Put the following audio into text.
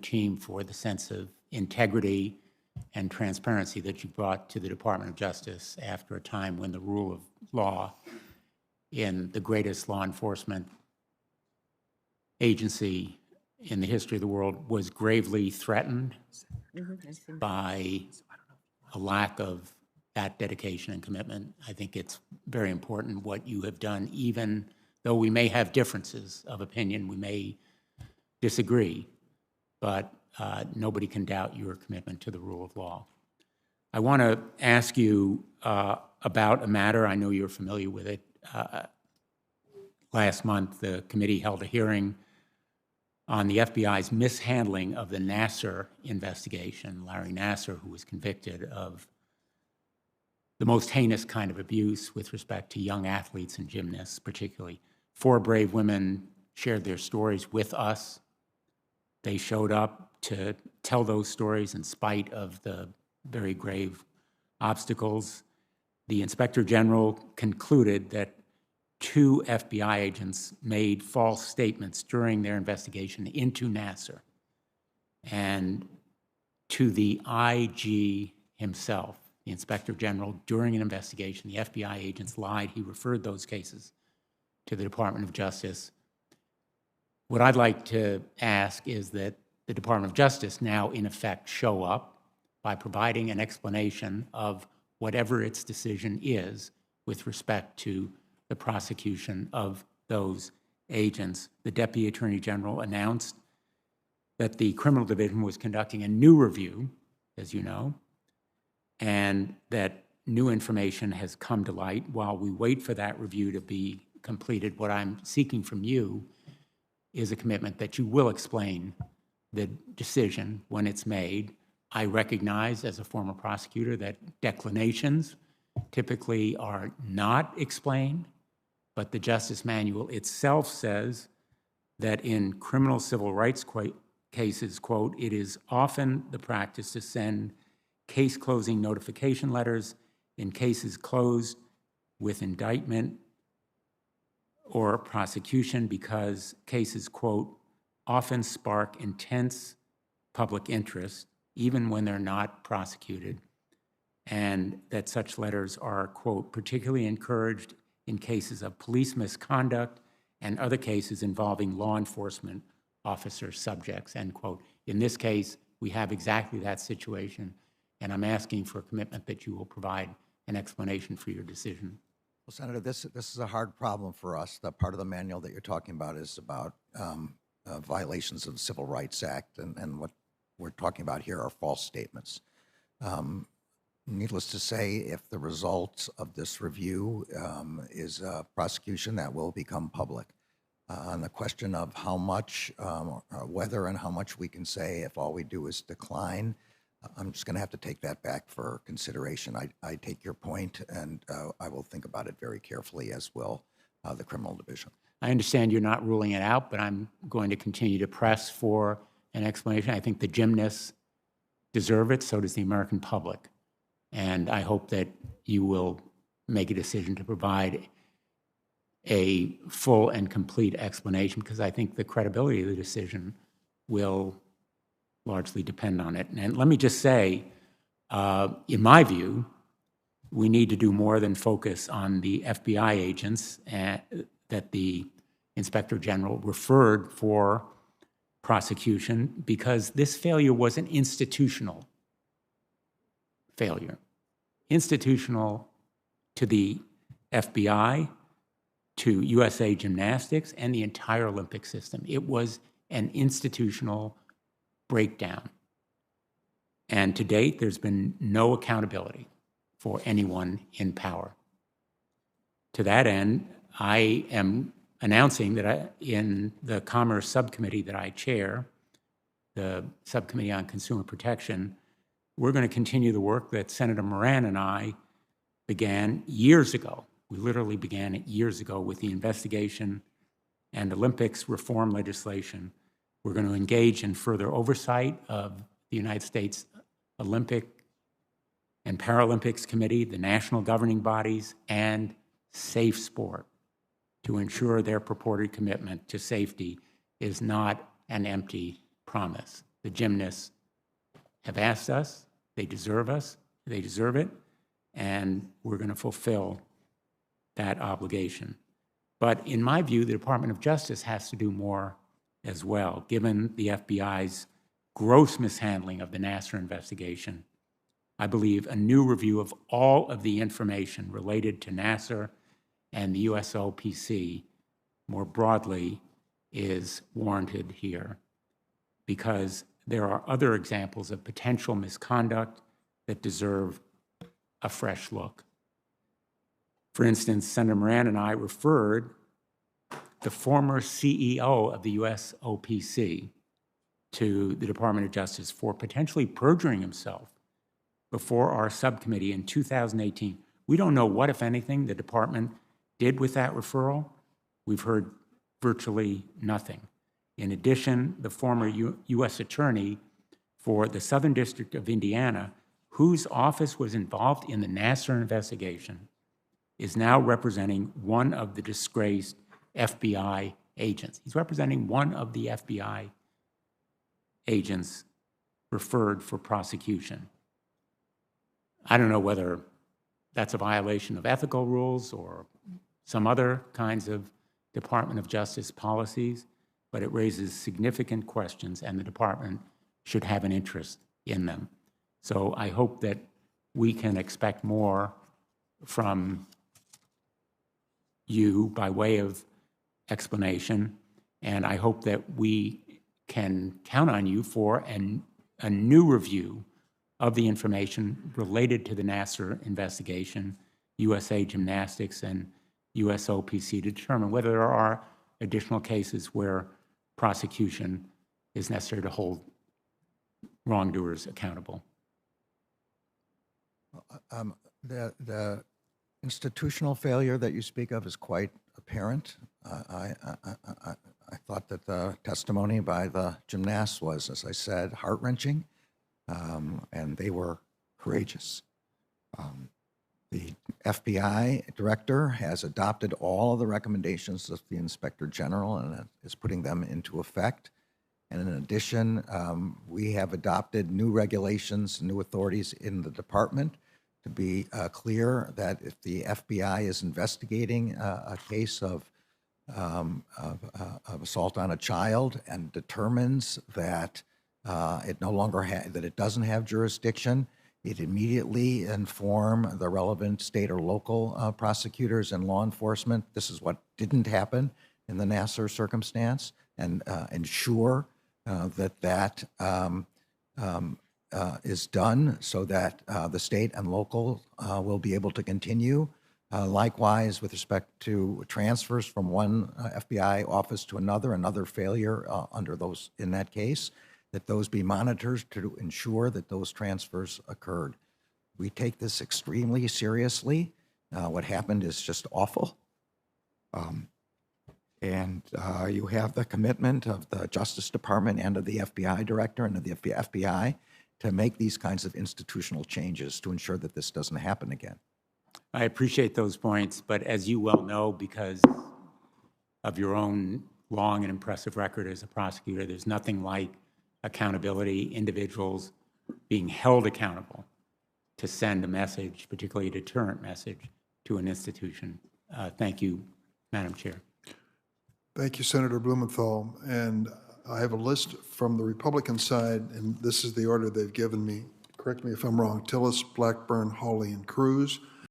team for the sense of integrity and transparency that you brought to the Department of Justice after a time when the rule of law in the greatest law enforcement agency in the history of the world was gravely threatened by a lack of that dedication and commitment. I think it's very important what you have done, even though we may have differences of opinion, we may disagree, but nobody can doubt your commitment to the rule of law. I want to ask you about a matter. I know you're familiar with it. Last month, the committee held a hearing on the FBI's mishandling of the Nassar investigation. Larry Nassar, who was convicted of the most heinous kind of abuse with respect to young athletes and gymnasts, particularly. 4 brave women shared their stories with us. They showed up to tell those stories in spite of the very grave obstacles. The Inspector General concluded that 2 FBI agents made false statements during their investigation into Nassar. And to the IG himself, the Inspector General, during an investigation, the FBI agents lied. He referred those cases to the Department of Justice. What I'd like to ask is that the Department of Justice now, in effect, show up by providing an explanation of whatever its decision is with respect to the prosecution of those agents. The Deputy Attorney General announced that the Criminal Division was conducting a new review, as you know, and that new information has come to light. While we wait for that review to be completed, what I'm seeking from you is a commitment that you will explain the decision when it's made. I recognize as a former prosecutor that declinations typically are not explained, but the Justice Manual itself says that in criminal civil rights cases, quote, it is often the practice to send case closing notification letters in cases closed with indictment or prosecution because cases, quote, often spark intense public interest even when they're not prosecuted, and that such letters are, quote, particularly encouraged in cases of police misconduct and other cases involving law enforcement officer subjects, end quote. In this case, we have exactly that situation, and I'm asking for a commitment that you will provide an explanation for your decision. Well, Senator, this is a hard problem for us. The part of the manual that you're talking about is about violations of the Civil Rights Act, and what we're talking about here are false statements. Needless to say, if the result of this review is a prosecution, that will become public. On the question of how much, whether and how much we can say if all we do is decline, I'm just going to have to take that back for consideration. I take your point, and I will think about it very carefully, as will the Criminal Division. I understand you're not ruling it out, but I'm going to continue to press for an explanation. I think the gymnasts deserve it, so does the American public. And I hope that you will make a decision to provide a full and complete explanation, because I think the credibility of the decision will largely depend on it. And let me just say, in my view, we need to do more than focus on the FBI agents that the Inspector General referred for prosecution, because this failure was an institutional failure. Institutional to the FBI, to USA Gymnastics, and the entire Olympic system. It was an institutional breakdown. And to date, there's been no accountability for anyone in power. To that end, I am announcing that in the Commerce Subcommittee that I chair, the Subcommittee on Consumer Protection, we're going to continue the work that Senator Moran and I began years ago. We literally began it years ago with the investigation and Olympics reform legislation. We're going to engage in further oversight of the United States Olympic and Paralympics Committee, the national governing bodies, and Safe Sport to ensure their purported commitment to safety is not an empty promise. The gymnasts have asked us, they deserve it, and we're going to fulfill that obligation. But in my view, the Department of Justice has to do more as well, given the FBI's gross mishandling of the Nassar investigation. I believe a new review of all of the information related to Nassar and the USOPC more broadly is warranted here, because there are other examples of potential misconduct that deserve a fresh look. For instance, Senator Moran and I referred the former CEO of the USOPC to the Department of Justice for potentially perjuring himself before our subcommittee in 2018. We don't know what, if anything, the department did with that referral. We've heard virtually nothing. In addition, the former U.S. Attorney for the Southern District of Indiana, whose office was involved in the Nassar investigation, is now representing one of the disgraced FBI agents. He's representing one of the FBI agents referred for prosecution. I don't know whether that's a violation of ethical rules or some other kinds of Department of Justice policies, but it raises significant questions, and the department should have an interest in them. So I hope that we can expect more from you by way of explanation, and I hope that we can count on you for a new review of the information related to the Nassar investigation, USA Gymnastics, and USOPC to determine whether there are additional cases where prosecution is necessary to hold wrongdoers accountable. The institutional failure that you speak of is quite apparent. I thought that the testimony by the gymnasts was, as I said, heart-wrenching, and they were courageous. The FBI director has adopted all of the recommendations of the Inspector General and is putting them into effect. And in addition, we have adopted new regulations, new authorities in the department to be clear that if the FBI is investigating a case of assault on a child and determines that it no longer that it doesn't have jurisdiction, it immediately inform the relevant state or local prosecutors and law enforcement. This is what didn't happen in the Nassar circumstance, and ensure that is done so that the state and local will be able to continue. Likewise, with respect to transfers from one FBI office to another failure under those in that case, that those be monitored to ensure that those transfers occurred. We take this extremely seriously. What happened is just awful. And you have the commitment of the Justice Department and of the FBI director and of the FBI to make these kinds of institutional changes to ensure that this doesn't happen again. I appreciate those points, but as you well know, because of your own long and impressive record as a prosecutor, there's nothing like accountability, individuals being held accountable to send a message, particularly a deterrent message, to an institution. Thank you, Madam Chair. Thank you, Senator Blumenthal. And I have a list from the Republican side, and this is the order they've given me. Correct me if I'm wrong. Tillis, Blackburn, Hawley, and Cruz.